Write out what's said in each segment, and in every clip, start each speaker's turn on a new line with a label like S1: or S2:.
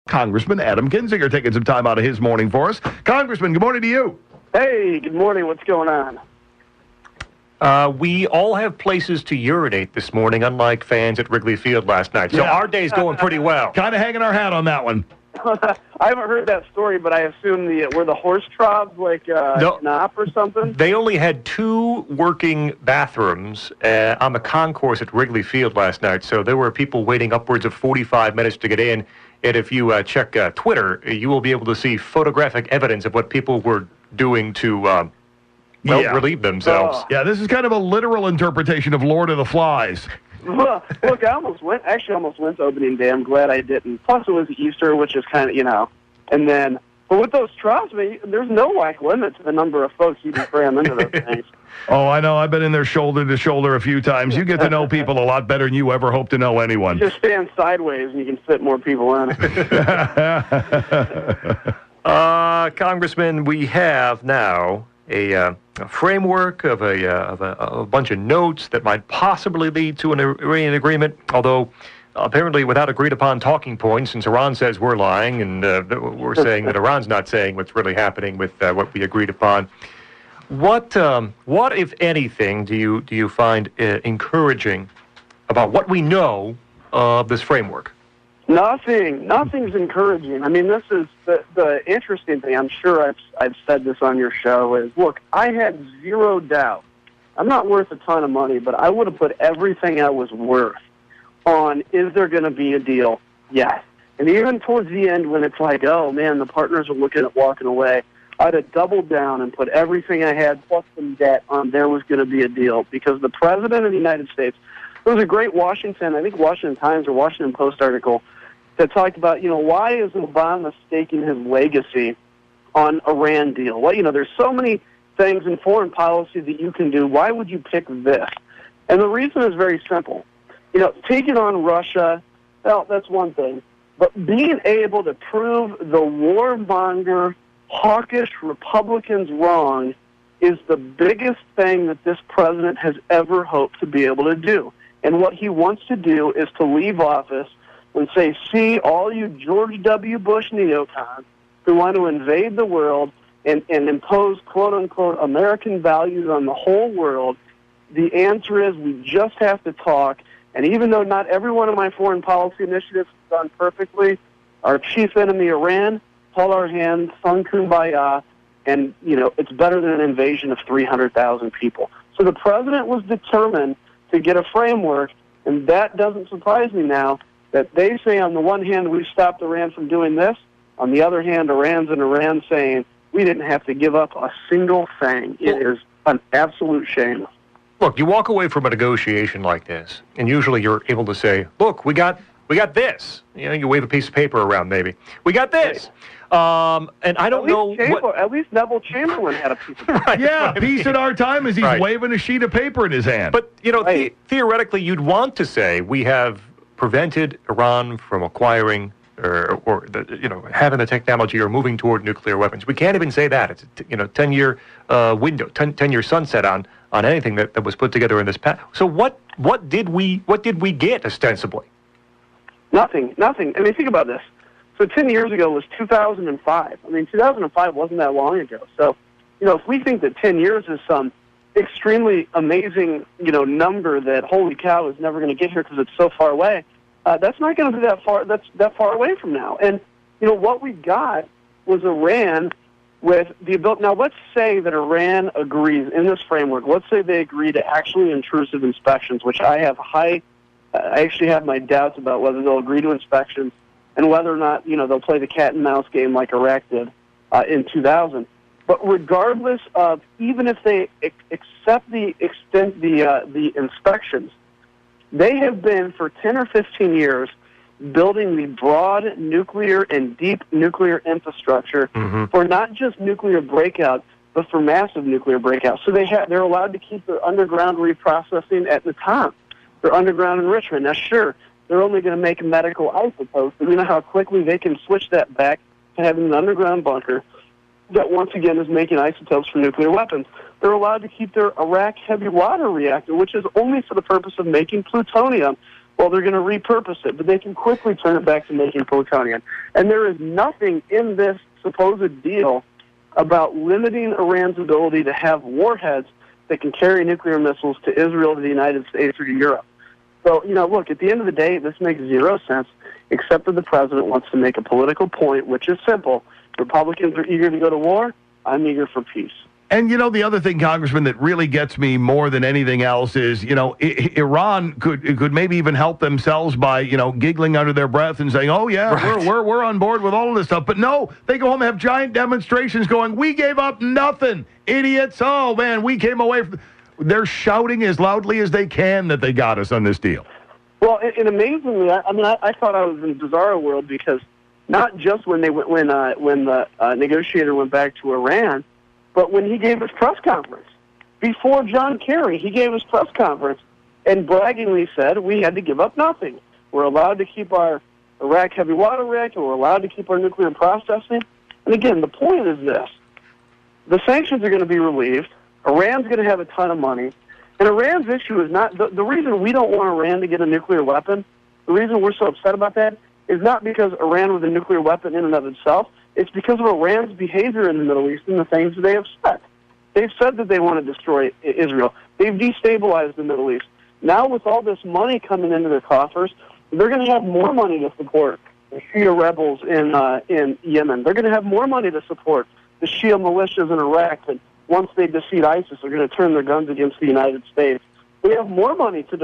S1: Congressman Adam Kinzinger taking some time out of his morning for us. Congressman, good morning to you.
S2: Hey, good morning. What's going on?
S3: We all have places to urinate this morning, unlike fans at Wrigley Field last night. So our day's going pretty well.
S1: Kind of hanging our hat on that one.
S2: I haven't heard that story, but I assume were the horse troughs like an op or something?
S3: They only had 2 working bathrooms on the concourse at Wrigley Field last night, so there were people waiting upwards of 45 minutes to get in. And if you check Twitter, you will be able to see photographic evidence of what people were doing to relieve themselves.
S1: Yeah, this is kind of a literal interpretation of Lord of the Flies.
S2: Well, look, I almost went to opening day. I'm glad I didn't. Plus, it was Easter, which is kind of, and then, but with those troughs, there's no limit to the number of folks you can cram into those things.
S1: Oh, I know. I've been in there shoulder to shoulder a few times. You get to know people a lot better than you ever hope to know anyone.
S2: You just stand sideways and you can fit more people in.
S3: Congressman, we have now a framework of a bunch of notes that might possibly lead to an Iranian agreement, although apparently without agreed-upon talking points, since Iran says we're lying, and we're saying that Iran's not saying what's really happening with what we agreed upon. What, if anything, do you find encouraging about what we know of this framework?
S2: Nothing's encouraging. This is the interesting thing. I'm sure I've said this on your show is, look, I had zero doubt. I'm not worth a ton of money, but I would have put everything I was worth on, is there going to be a deal? Yes. And even towards the end when it's like, oh, man, the partners are looking at walking away, I'd have doubled down and put everything I had plus some debt on there was going to be a deal, because the President of the United States, there was a great Washington Times or Washington Post article that talked about, why is Obama staking his legacy on Iran deal? Well, there's so many things in foreign policy that you can do. Why would you pick this? And the reason is very simple. Taking on Russia, well, that's one thing. But being able to prove the warmonger, hawkish Republicans wrong is the biggest thing that this president has ever hoped to be able to do. And what he wants to do is to leave office and say, see, all you George W. Bush neocons who want to invade the world and impose, quote-unquote, American values on the whole world, the answer is we just have to talk. And even though not every one of my foreign policy initiatives is done perfectly, our chief enemy, Iran, hold our hands, sung kumbaya, and, it's better than an invasion of 300,000 people. So the president was determined to get a framework, and that doesn't surprise me now, that they say on the one hand we've stopped Iran from doing this, on the other hand Iran saying we didn't have to give up a single thing. It is an absolute shame.
S3: Look, you walk away from a negotiation like this, and usually you're able to say, look, we got this. You wave a piece of paper around maybe. We got this. And I don't know
S2: at least Neville Chamberlain had a piece of paper.
S1: Right, yeah, peace in our time as he's waving a sheet of paper in his hand.
S3: But, theoretically, you'd want to say we have prevented Iran from acquiring or having the technology or moving toward nuclear weapons. We can't even say that. It's a 10-year window, 10-year sunset on anything that was put together in this past. So what did we get ostensibly?
S2: Nothing. Think about this. So 10 years ago was 2005. 2005 wasn't that long ago. So, if we think that 10 years is some extremely amazing, number that, holy cow, is never going to get here because it's so far away, that's not going to be that far. That's that far away from now. And, what we got was Iran with the ability. Now, let's say that Iran agrees in this framework. Let's say they agree to actually intrusive inspections, which I actually have my doubts about whether they'll agree to inspections and whether or not, they'll play the cat and mouse game like Iraq did in 2000. But regardless of, even if they accept the inspections, they have been for 10 or 15 years building the broad nuclear and deep nuclear infrastructure for not just nuclear breakout, but for massive nuclear breakout. So they're allowed to keep their underground reprocessing at the top, their underground enrichment. Now, sure, they're only going to make medical isotopes, but you know how quickly they can switch that back to having an underground bunker that once again is making isotopes for nuclear weapons. They're allowed to keep their Iraq heavy water reactor, which is only for the purpose of making plutonium. Well, they're going to repurpose it, but they can quickly turn it back to making plutonium. And there is nothing in this supposed deal about limiting Iran's ability to have warheads that can carry nuclear missiles to Israel, to the United States, or to Europe. So, look, at the end of the day, this makes zero sense, except that the president wants to make a political point, which is simple. Republicans are eager to go to war. I'm eager for peace.
S1: And, the other thing, Congressman, that really gets me more than anything else is, Iran could maybe even help themselves by, giggling under their breath and saying, oh, yeah, right, we're on board with all of this stuff. But no, they go home and have giant demonstrations going, we gave up nothing, idiots. Oh, man, we came away from... They're shouting as loudly as they can that they got us on this deal.
S2: Well, and amazingly, I thought I was in bizarro world because not just when the negotiator went back to Iran, but when he gave his press conference. Before John Kerry, he gave his press conference and braggingly said we had to give up nothing. We're allowed to keep our Iraq heavy water reactor. We're allowed to keep our nuclear processing. And again, the point is this. The sanctions are going to be relieved. Iran's going to have a ton of money. And Iran's issue is not... The reason we don't want Iran to get a nuclear weapon, the reason we're so upset about that, is not because Iran was a nuclear weapon in and of itself. It's because of Iran's behavior in the Middle East and the things they have said. They've said that they want to destroy Israel. They've destabilized the Middle East. Now with all this money coming into their coffers, they're going to have more money to support the Shia rebels in Yemen. They're going to have more money to support the Shia militias in Iraq that once they defeat ISIS are going to turn their guns against the United States. They have more money to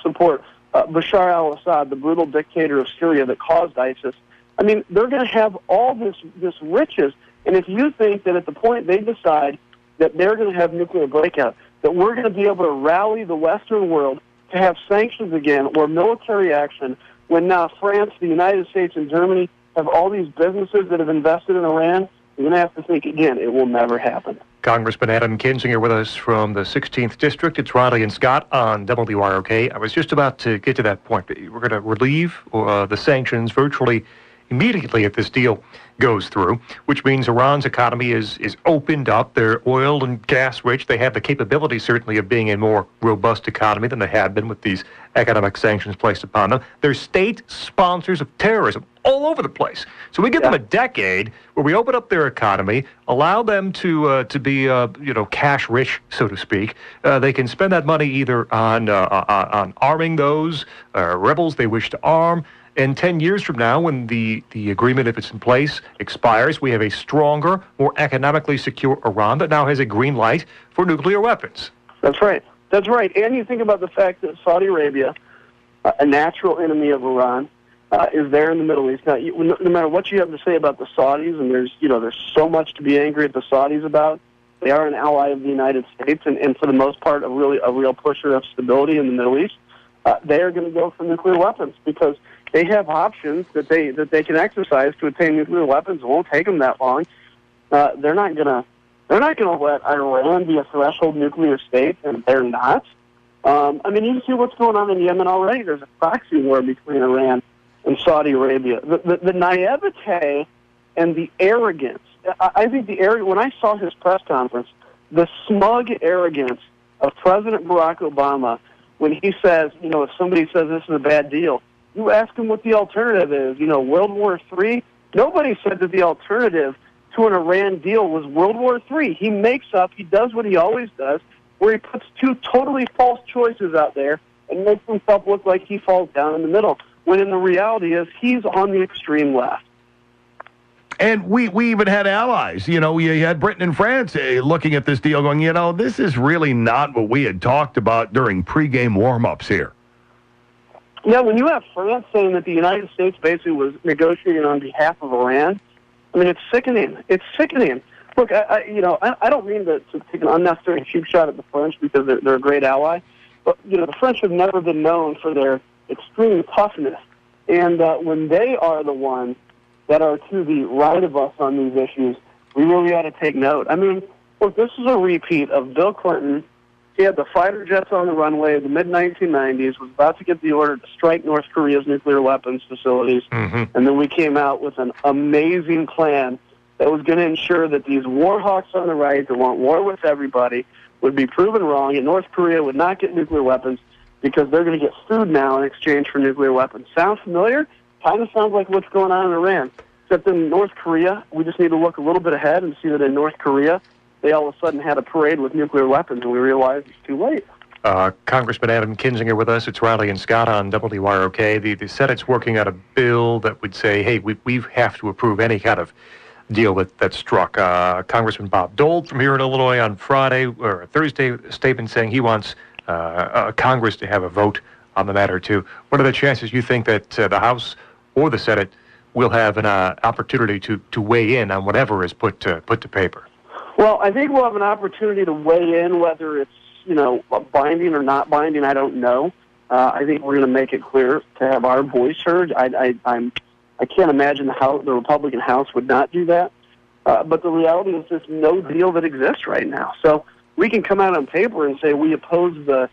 S2: support Bashar al-Assad, the brutal dictator of Syria that caused ISIS. I mean, they're going to have all this riches, and if you think that at the point they decide that they're going to have nuclear breakout, that we're going to be able to rally the Western world to have sanctions again or military action, when now France, the United States, and Germany have all these businesses that have invested in Iran, you're going to have to think again, it will never happen.
S3: Congressman Adam Kinzinger with us from the 16th District. It's Riley and Scott on WROK. I was just about to get to that point. We're going to relieve the sanctions virtually immediately if this deal goes through, which means Iran's economy is opened up. They're oil and gas rich. They have the capability, certainly, of being a more robust economy than they have been with these economic sanctions placed upon them. They're state sponsors of terrorism all over the place. So we give them a decade where we open up their economy, allow them to be cash rich, so to speak. They can spend that money either on arming those rebels they wish to arm. And 10 years from now, when the agreement, if it's in place, expires, we have a stronger, more economically secure Iran that now has a green light for nuclear weapons.
S2: That's right. That's right. And you think about the fact that Saudi Arabia, a natural enemy of Iran, is there in the Middle East. Now, no matter what you have to say about the Saudis, and there's so much to be angry at the Saudis about, they are an ally of the United States, and for the most part, a real pusher of stability in the Middle East. They are going to go for nuclear weapons because they have options that they can exercise to attain nuclear weapons. It won't take them that long. They're not gonna let Iran be a threshold nuclear state, and they're not. You see what's going on in Yemen already. There's a proxy war between Iran and Saudi Arabia. The naivete and the arrogance. I think when I saw his press conference, the smug arrogance of President Barack Obama when he says, if somebody says this is a bad deal, you ask him what the alternative is. World War III? Nobody said that the alternative to an Iran deal was World War III. He does what he always does, where he puts two totally false choices out there and makes himself look like he falls down in the middle, when in the reality is he's on the extreme left.
S1: And we even had allies. You had Britain and France looking at this deal going, this is really not what we had talked about during pregame warm-ups here.
S2: Yeah, when you have France saying that the United States basically was negotiating on behalf of Iran, it's sickening. It's sickening. Look, I don't mean to take an unnecessary cheap shot at the French because they're a great ally, but the French have never been known for their extreme toughness, and when they are the ones that are to the right of us on these issues, we really ought to take note. Look, this is a repeat of Bill Clinton. He had the fighter jets on the runway in the mid-1990s, was about to get the order to strike North Korea's nuclear weapons facilities, and then we came out with an amazing plan that was going to ensure that these war hawks on the right that want war with everybody would be proven wrong, and North Korea would not get nuclear weapons, because they're going to get food now in exchange for nuclear weapons. Sound familiar? Kind of sounds like what's going on in Iran. Except in North Korea, we just need to look a little bit ahead and see that in North Korea, they all of a sudden had a parade with nuclear weapons, and we realized it's too late.
S3: Congressman Adam Kinzinger with us. It's Riley and Scott on WROK. The Senate's working out a bill that would say, hey, we have to approve any kind of deal that's struck. Congressman Bob Dole from here in Illinois on Friday or Thursday statement saying he wants Congress to have a vote on the matter too. What are the chances you think that the House or the Senate will have an opportunity to weigh in on whatever is put to paper?
S2: Well, I think we'll have an opportunity to weigh in, whether it's binding or not binding. I don't know. I think we're going to make it clear to have our voice heard. I can't imagine the Republican House would not do that. But the reality is there's no deal that exists right now. So we can come out on paper and say we oppose the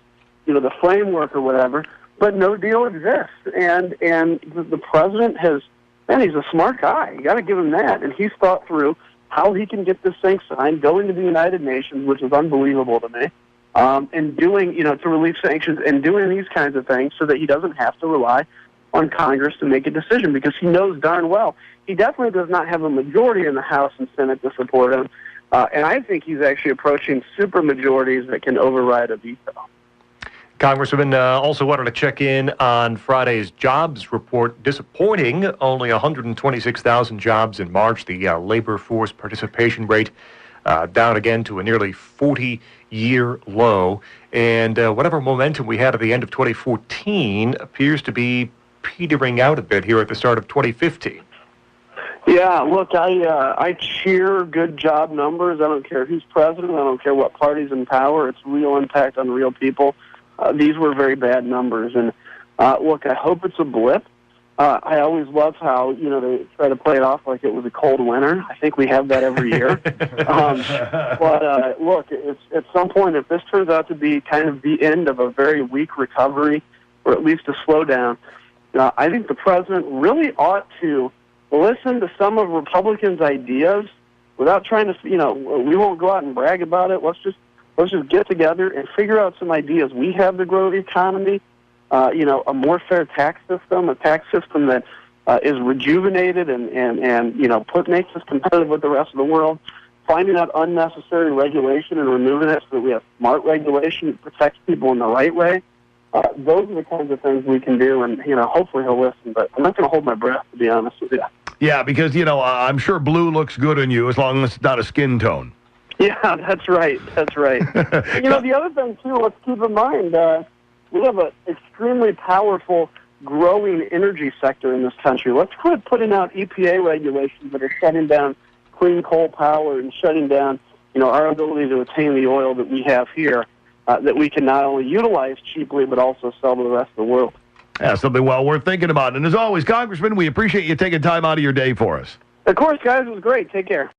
S2: framework or whatever, but no deal exists. And the president he's a smart guy. You got to give him that. And he's thought through how he can get this thing signed, going to the United Nations, which is unbelievable to me, and doing, to relieve sanctions and doing these kinds of things so that he doesn't have to rely on Congress to make a decision, because he knows darn well he definitely does not have a majority in the House and Senate to support him. And I think he's actually approaching super majorities that can override a veto.
S3: Congressman also wanted to check in on Friday's jobs report. Disappointing, only 126,000 jobs in March. The labor force participation rate down again to a nearly 40-year low. And whatever momentum we had at the end of 2014 appears to be petering out a bit here at the start of 2015.
S2: Yeah, look, I cheer good job numbers. I don't care who's president. I don't care what party's in power. It's real impact on real people. These were very bad numbers. And look, I hope it's a blip. I always love how, they try to play it off like it was a cold winter. I think we have that every year. But look, at some point, if this turns out to be kind of the end of a very weak recovery, or at least a slowdown, I think the president really ought to listen to some of Republicans' ideas without trying to, we won't go out and brag about it. Let's just get together and figure out some ideas we have to grow the economy. A more fair tax system, a tax system that is rejuvenated and makes us competitive with the rest of the world. Finding out unnecessary regulation and removing it so that we have smart regulation that protects people in the right way. Those are the kinds of things we can do, and hopefully he'll listen. But I'm not going to hold my breath, to be honest with you.
S1: Yeah, because I'm sure blue looks good on you as long as it's not a skin tone.
S2: Yeah, that's right. That's right. The other thing too, let's keep in mind, we have an extremely powerful, growing energy sector in this country. Let's quit putting out EPA regulations that are shutting down clean coal power and shutting down, our ability to attain the oil that we have here, that we can not only utilize cheaply but also sell to the rest of the world.
S1: Yeah, something well worth thinking about. And as always, Congressman, we appreciate you taking time out of your day for us.
S2: Of course, guys. It was great. Take care.